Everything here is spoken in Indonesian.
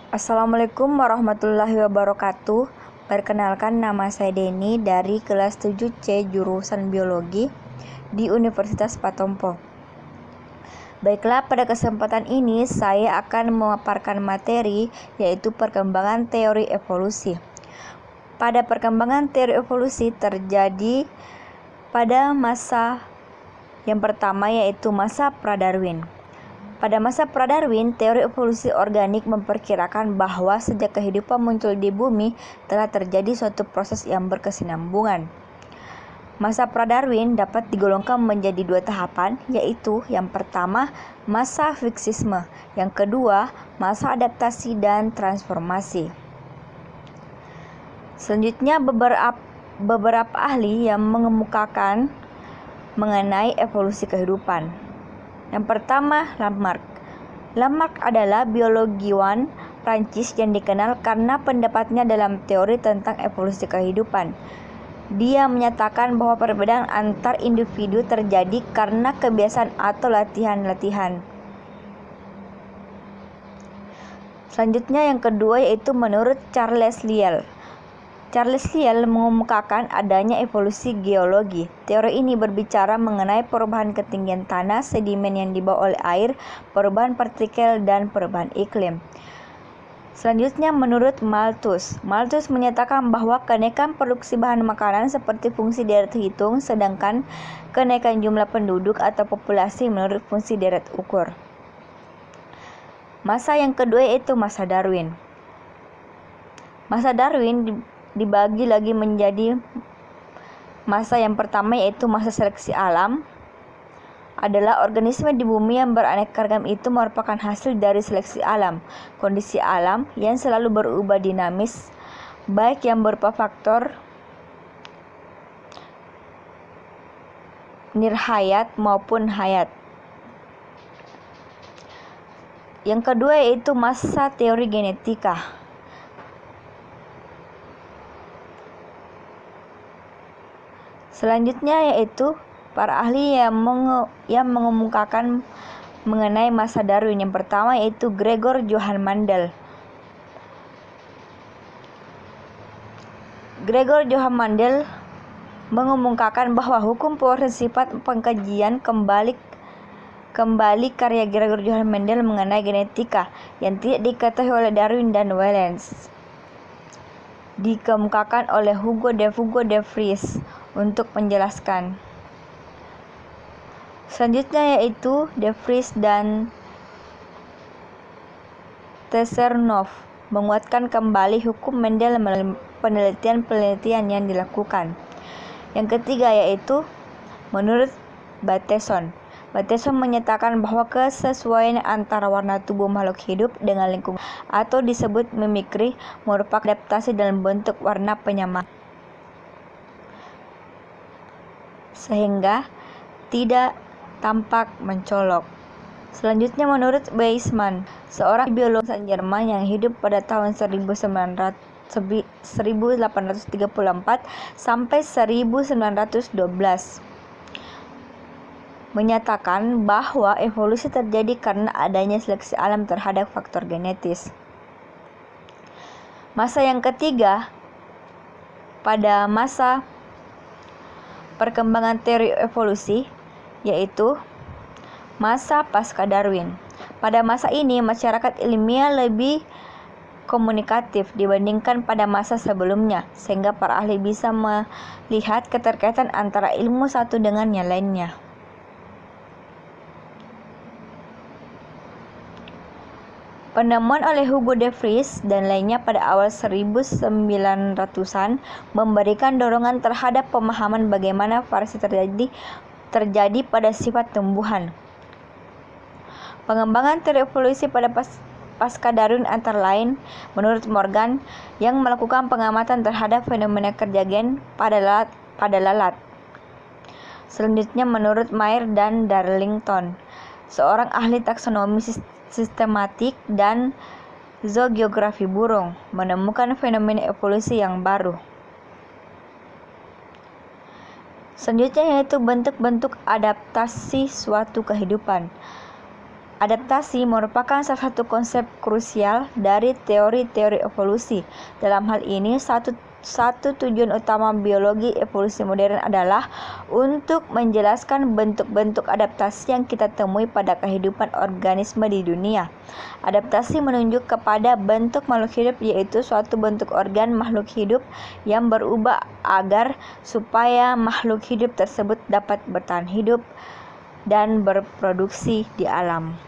Assalamualaikum warahmatullahi wabarakatuh. Perkenalkan, nama saya Deni dari kelas 7C jurusan Biologi di Universitas Patompo. Baiklah, pada kesempatan ini saya akan memaparkan materi yaitu perkembangan teori evolusi. Pada perkembangan teori evolusi terjadi pada masa yang pertama yaitu masa pra-Darwin. Pada masa pra-Darwin, teori evolusi organik memperkirakan bahwa sejak kehidupan muncul di bumi telah terjadi suatu proses yang berkesinambungan. Masa pra-Darwin dapat digolongkan menjadi dua tahapan, yaitu yang pertama masa fiksisme, yang kedua masa adaptasi dan transformasi. Selanjutnya beberapa ahli yang mengemukakan mengenai evolusi kehidupan. Yang pertama, Lamarck. Lamarck adalah biologiwan Prancis yang dikenal karena pendapatnya dalam teori tentang evolusi kehidupan. Dia menyatakan bahwa perbedaan antar individu terjadi karena kebiasaan atau latihan-latihan. Selanjutnya yang kedua yaitu menurut Charles Lyell. Charles Lyell mengemukakan adanya evolusi geologi. Teori ini berbicara mengenai perubahan ketinggian tanah, sedimen yang dibawa oleh air, perubahan partikel, dan perubahan iklim. Selanjutnya menurut Malthus. Malthus menyatakan bahwa kenaikan produksi bahan makanan seperti fungsi deret hitung, sedangkan kenaikan jumlah penduduk atau populasi menurut fungsi deret ukur. Masa yang kedua yaitu masa Darwin. Masa Darwin dibagi lagi menjadi masa yang pertama yaitu masa seleksi alam. Adalah organisme di bumi yang beraneka ragam itu merupakan hasil dari seleksi alam. Kondisi alam yang selalu berubah dinamis, baik yang berupa faktor nirhayat maupun hayat. Yang kedua yaitu masa teori genetika. Selanjutnya yaitu para ahli yang mengemukakan mengenai masa Darwin. Yang pertama yaitu Gregor Johann Mendel. Gregor Johann Mendel mengemukakan bahwa hukum proses sifat pengkajian kembali karya Gregor Johann Mendel mengenai genetika yang tidak diketahui oleh Darwin dan Wallace. Dikemukakan oleh Hugo de Vries untuk menjelaskan. Selanjutnya yaitu de Vries dan Tessernov menguatkan kembali hukum Mendel melalui penelitian yang dilakukan. Yang ketiga yaitu menurut Bateson. Bateson menyatakan bahwa kesesuaian antara warna tubuh makhluk hidup dengan lingkungan atau disebut mimikri merupakan adaptasi dalam bentuk warna penyamaan, sehingga tidak tampak mencolok. Selanjutnya menurut Weismann, seorang biolog Jerman yang hidup pada tahun 1834 sampai 1912 menyatakan bahwa evolusi terjadi karena adanya seleksi alam terhadap faktor genetis. Masa yang ketiga pada masa perkembangan teori evolusi yaitu masa pasca Darwin. Pada masa ini masyarakat ilmiah lebih komunikatif dibandingkan pada masa sebelumnya, sehingga para ahli bisa melihat keterkaitan antara ilmu satu dengan yang lainnya. Penemuan oleh Hugo de Vries dan lainnya pada awal 1900-an memberikan dorongan terhadap pemahaman bagaimana variasi terjadi pada sifat tumbuhan. Pengembangan teori evolusi pada pasca Darwin antara lain menurut Morgan yang melakukan pengamatan terhadap fenomena kerja gen pada lalat. Selanjutnya menurut Mayer dan Darlington, seorang ahli taksonomi sistematik dan zoogeografi burung, menemukan fenomena evolusi yang baru. Selanjutnya yaitu bentuk-bentuk adaptasi suatu kehidupan. Adaptasi merupakan salah satu konsep krusial dari teori-teori evolusi. Dalam hal ini, satu tujuan utama biologi evolusi modern adalah untuk menjelaskan bentuk-bentuk adaptasi yang kita temui pada kehidupan organisme di dunia. Adaptasi menunjuk kepada bentuk makhluk hidup, yaitu suatu bentuk organ makhluk hidup yang berubah agar supaya makhluk hidup tersebut dapat bertahan hidup dan berproduksi di alam.